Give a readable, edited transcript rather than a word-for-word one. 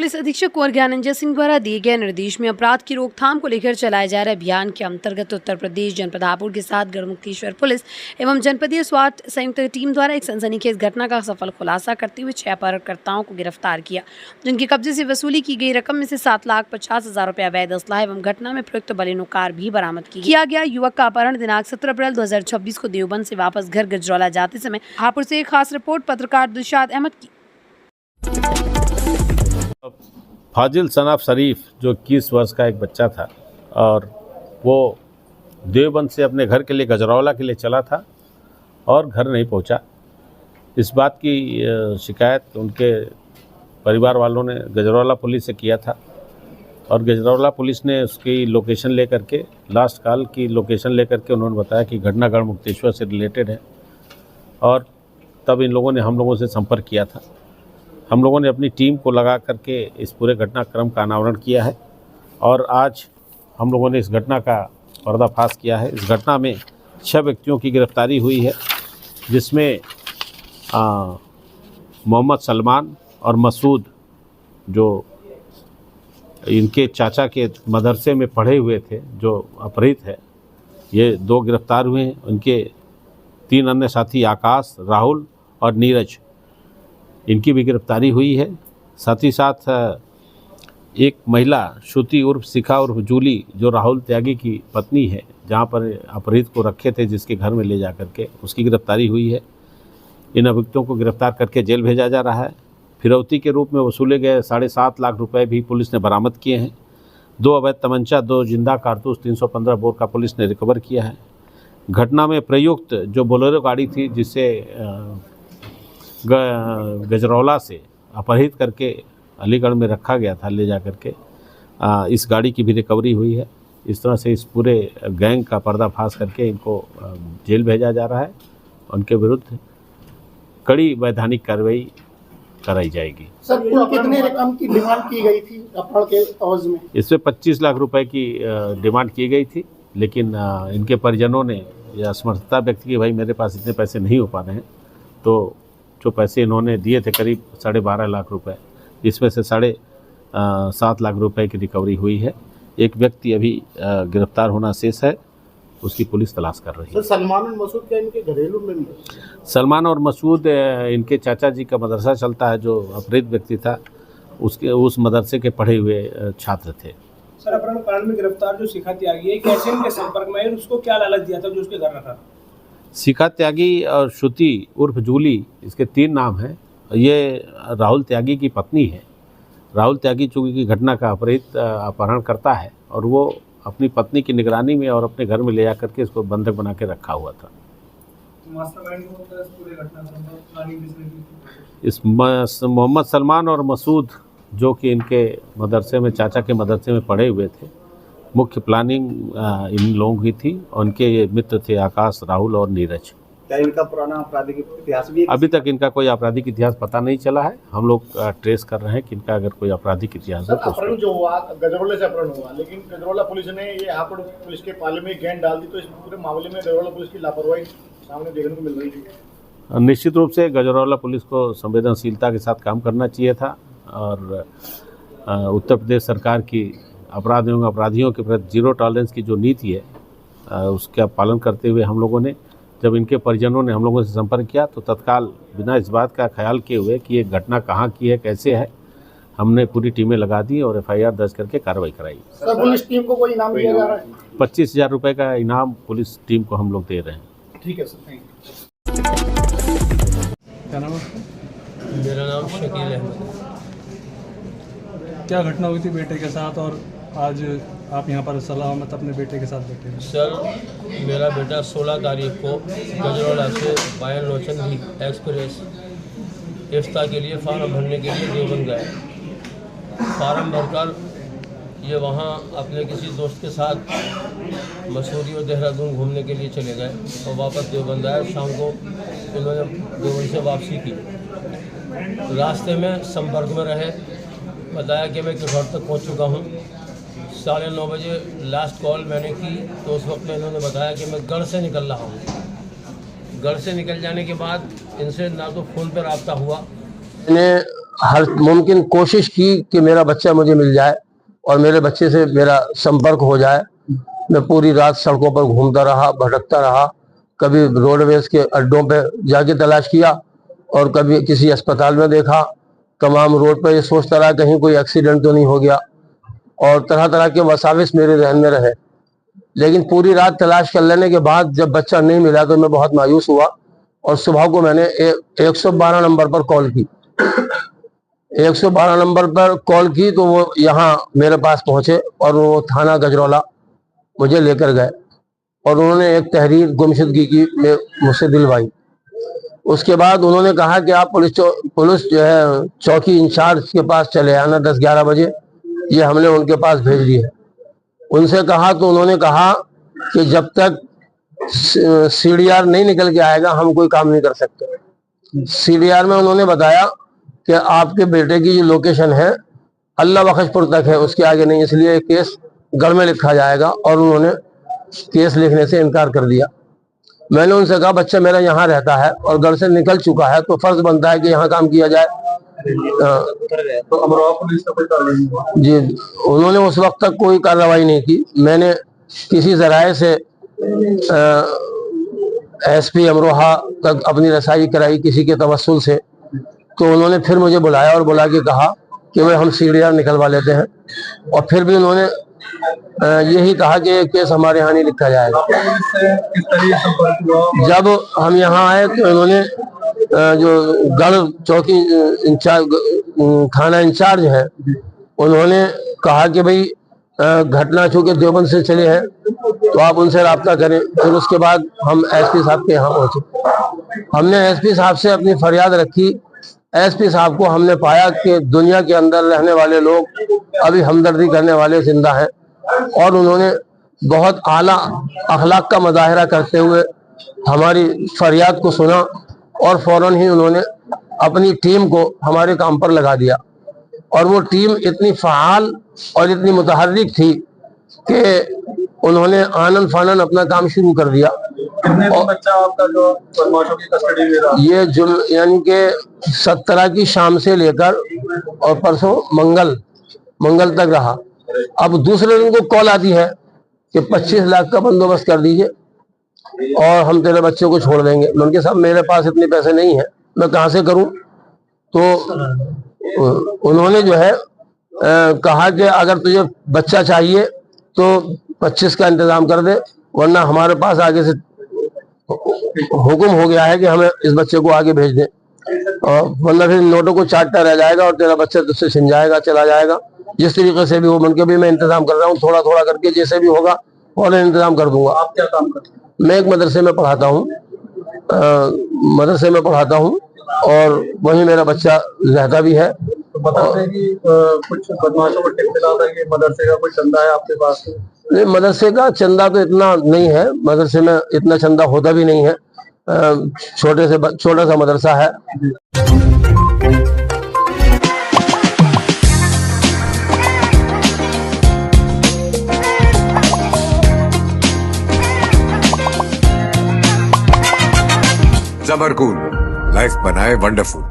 Police अधीक्षक कुंवर ज्ञानंजय सिंह द्वारा दिए गए निर्देश में अपराध की रोकथाम को लेकर चलाए जा रहे अभियान के अंतर्गत उत्तर प्रदेश जनपद हापुड़ के साथ गढ़मुक्तेश्वर पुलिस एवं जनपदीय स्वाट संयुक्त टीम द्वारा एक सनसनीखेज घटना का सफल खुलासा करते हुए 6 अपहरणकर्ताओं को गिरफ्तार किया, जिनके कब्जे से वसूली की गई रकम में से 7,50,000 रुपये अवैध असला एवं घटना में प्रयुक्त बलेनो कार भी बरामद किया गया। युवक का अपहरण दिनांक 17 अप्रैल 2026 को देवबंद से वापस घर गजरौला जाते समय हापुड़ से एक खास रिपोर्ट पत्रकार दिलशाद अहमद की। फाजिल सनाफ शरीफ जो 21 वर्ष का एक बच्चा था और वो देवबंद से अपने घर के लिए गजरौला के लिए चला था और घर नहीं पहुंचा। इस बात की शिकायत उनके परिवार वालों ने गजरौला पुलिस से किया था और गजरौला पुलिस ने उसकी लोकेशन लेकर के लास्ट कॉल की लोकेशन लेकर के उन्होंने बताया कि घटना गढ़मुक्तेश्वर से रिलेटेड है और तब इन लोगों ने हम लोगों से संपर्क किया था। हम लोगों ने अपनी टीम को लगा करके इस पूरे घटनाक्रम का अनावरण किया है और आज हम लोगों ने इस घटना का पर्दाफाश किया है। इस घटना में 6 व्यक्तियों की गिरफ्तारी हुई है, जिसमें मोहम्मद सलमान और मसूद जो इनके चाचा के मदरसे में पढ़े हुए थे, जो अपहृत है, ये 2 गिरफ्तार हुए हैं। उनके 3 अन्य साथी आकाश, राहुल और नीरज, इनकी भी गिरफ्तारी हुई है। साथ ही साथ एक महिला श्रुति उर्फ शिखा उर्फ जूली जो राहुल त्यागी की पत्नी है, जहां पर अपहृत को रखे थे जिसके घर में ले जा करके, उसकी गिरफ्तारी हुई है। इन अभियुक्तों को गिरफ्तार करके जेल भेजा जा रहा है। फिरौती के रूप में वसूले गए 7.5 लाख रुपए भी पुलिस ने बरामद किए हैं। 2 अवैध तमंचा, 2 जिंदा कारतूस, 315 बोर का पुलिस ने रिकवर किया है। घटना में प्रयुक्त जो बोलेरो गाड़ी थी, जिससे गजरौला से अपहृत करके अलीगढ़ में रखा गया था ले जा करके, इस गाड़ी की भी रिकवरी हुई है। इस तरह से इस पूरे गैंग का पर्दाफाश करके इनको जेल भेजा जा रहा है। उनके विरुद्ध कड़ी वैधानिक कार्रवाई कराई जाएगी। सर, कुल कितने रकम की डिमांड की गई थी अपहरण के एवज में? इसमें 25 लाख रुपए की डिमांड की गई थी, लेकिन इनके परिजनों ने यह असमर्थता व्यक्त की, भाई मेरे पास इतने पैसे नहीं हो पा रहे हैं। तो जो पैसे इन्होंने दिए थे करीब 12.5 लाख रुपए, इसमें से 7.5 लाख रुपए की रिकवरी हुई है। एक व्यक्ति अभी गिरफ्तार होना शेष है, उसकी पुलिस तलाश कर रही है। सलमान और मसूद क्या इनके घरेलू मेंबर? सलमान और मसूद इनके चाचा जी का मदरसा चलता है, जो अपहृत व्यक्ति था उस मदरसे के पढ़े हुए छात्र थे। सर, अपहरण कांड में गिरफ्तार जो शिखा त्यागी है, कैसे इनके संपर्क में है, उसको क्या लालच दिया था जो उसके घर रखा? शिखा त्यागी और श्रुति उर्फ जूली, इसके 3 नाम हैं। ये राहुल त्यागी की पत्नी है। राहुल त्यागी चूँकि घटना का अपहरण करता है और वो अपनी पत्नी की निगरानी में और अपने घर में ले जा करके इसको बंधक बना के रखा हुआ था। इस मोहम्मद सलमान और मसूद जो कि इनके मदरसे में, चाचा के मदरसे में पढ़े हुए थे, मुख्य प्लानिंग इन लोगों की थी। उनके ये मित्र थे आकाश, राहुल और नीरज। क्या इनका पुराना आपराधिक इतिहास भी है? अभी तक इनका कोई आपराधिक इतिहास पता नहीं चला है। हम लोग ट्रेस कर रहे हैं कि इनका अगर कोई आपराधिक इतिहास हो तो। अपहरण जो हुआ गजरौले से अपहरण हुआ, लेकिन गजरौला पुलिस ने ये हापुड़ पुलिस के पाले में गेंद डाल दी, तो इस पूरे मामले में गजरौला पुलिस की लापरवाही सामने देखने को मिल रही थी। निश्चित रूप से गजरौला पुलिस को संवेदनशीलता के साथ काम करना चाहिए था और उत्तर प्रदेश सरकार की अपराध एवं अपराधियों के प्रति 0 टॉलरेंस की जो नीति है, उसका पालन करते हुए हम लोगों ने, जब इनके परिजनों ने हम लोगों से संपर्क किया, तो तत्काल बिना इस बात का ख्याल किए हुए कि ये घटना कहाँ की है, कैसे है, हमने पूरी टीमें लगा दी और FIR दर्ज करके कार्रवाई कराई। सर, पुलिस टीम को कोई इनाम दिया जा रहा है? 25,000 रुपये का इनाम पुलिस टीम को हम लोग दे रहे हैं। ठीक है सर, थैंक यू। क्या नाम है? मेरा नाम शकील अहमद। क्या घटना हुई थी बेटे के साथ और आज आप यहाँ पर सलामत अपने बेटे के साथ बैठे हैं? सर, मेरा बेटा 16 तारीख को गजरौला से बायन लोचन एक्सप्रेस इफ्ता के लिए फार्म भरने के लिए देवबंद गए। फार्म भरकर ये वहाँ अपने किसी दोस्त के साथ मसूरी और देहरादून घूमने के लिए चले गए और वापस देवबंद आए। शाम को इन्होंने देवबंद से वापसी की। रास्ते में संपर्क में रहे, बताया कि मैं किशोर तक पहुँच चुका हूँ। 9:30 बजे लास्ट कॉल मैंने की, तो उस वक्त में इन्होंने बताया कि मैं गढ़ से निकल रहा हूँ। गढ़ से निकल जाने के बाद इनसे ना तो फ़ोन पर रब्ता हुआ। मैंने हर मुमकिन कोशिश की कि मेरा बच्चा मुझे मिल जाए और मेरे बच्चे से मेरा संपर्क हो जाए। मैं पूरी रात सड़कों पर घूमता रहा, भटकता रहा, कभी रोडवेज के अड्डों पे जाके तलाश किया और कभी किसी अस्पताल में देखा। तमाम रोड पर ये सोचता रहा कहीं कोई एक्सीडेंट तो नहीं हो गया, और तरह तरह के वसाविस मेरे जहन में रहे। लेकिन पूरी रात तलाश कर लेने के बाद जब बच्चा नहीं मिला तो मैं बहुत मायूस हुआ और सुबह को मैंने 112 नंबर पर कॉल की। 112 नंबर पर कॉल की तो वो यहाँ मेरे पास पहुंचे और वो थाना गजरौला मुझे लेकर गए और उन्होंने एक तहरीर गुमशुदगी की मुझसे दिलवाई। उसके बाद उन्होंने कहा कि आप पुलिस जो है चौकी इंचार्ज के पास चले आना 10-11 बजे। ये हमने उनके पास भेज दिए। उनसे कहा तो उन्होंने कहा कि जब तक CDR नहीं निकल के आएगा हम कोई काम नहीं कर सकते। CDR में उन्होंने बताया कि आपके बेटे की जो लोकेशन है अल्लाह बख्शपुर तक है, उसके आगे नहीं, इसलिए केस गढ़ में लिखा जाएगा। और उन्होंने केस लिखने से इनकार कर दिया। मैंने उनसे कहा बच्चा मेरा यहाँ रहता है और घर से निकल चुका है तो फर्ज बनता है कि यहाँ काम किया जाए। तो अमरोहा पुलिस का कोई कार्रवाई नहीं हुआ? जी, उन्होंने उस वक्त तक कोई कार्रवाई नहीं की। मैंने किसी जराये से SP अमरोहा तक अपनी रसाई कराई किसी के तवस्सुल से, तो उन्होंने फिर मुझे बुलाया और बुला के कहा कि भाई हम CDR निकलवा लेते हैं, और फिर भी उन्होंने यही कहा कि केस हमारे यहाँ नहीं लिखा जाएगा। किस तरीके से संपर्क हुआ? जब हम यहाँ आए तो इन्होंने जो गढ़ चौकी इंचार्ज थाना इंचार्ज है उन्होंने कहा कि भाई घटना चूंकि देवबंद से चले हैं तो आप उनसे रब्ता करें। फिर उसके बाद हम SP साहब के यहाँ पहुंचे। हमने SP साहब से अपनी फरियाद रखी। SP साहब को हमने पाया कि दुनिया के अंदर रहने वाले लोग अभी हमदर्दी करने वाले जिंदा हैं, और उन्होंने बहुत आला अखलाक का मुजाहरा करते हुए हमारी फरियाद को सुना और फौरन ही उन्होंने अपनी टीम को हमारे काम पर लगा दिया। और वो टीम इतनी फ़ाल और इतनी मुतहर्रिक थी कि उन्होंने आनन फानन अपना काम शुरू कर दिया। बच्चा आपका जो बदमाशों की कस्टडी में रहा? ये यानी कि 17 की शाम से लेकर और परसों मंगल तक रहा। अब दूसरे दिन को कॉल आती है कि 25 लाख का बंदोबस्त कर दीजिए और हम तेरे बच्चे को छोड़ देंगे। मैं उनके साथ मेरे पास इतने पैसे नहीं है, मैं कहाँ से करूं? तो उन्होंने जो है कहा कि अगर तुझे बच्चा चाहिए तो 25 का इंतजाम कर दे, वरना हमारे पास आगे से हुक्म हो गया है कि हमें इस बच्चे को आगे भेज दें, और वरना फिर नोटों को चाटता रह जाएगा और तेरा बच्चा तुझसे छिन जाएगा, चला जाएगा। जिस तरीके से भी हो, मन के भी मैं इंतजाम कर रहा हूँ, थोड़ा थोड़ा करके जैसे भी होगा और इंतजाम कर दूंगा। आप क्या काम करते हैं? मैं एक मदरसे में पढ़ाता हूँ, और वहीं मेरा बच्चा रहता भी है। तो बताते हैं कि कुछ बदमाशों को टिप मिला था कि मदरसे का कोई चंदा है आपके पास? नहीं, मदरसे का चंदा तो इतना नहीं है, मदरसे में इतना चंदा होता भी नहीं है, छोटा सा मदरसा है। ज़बरकून, लाइफ बनाए वंडरफुल।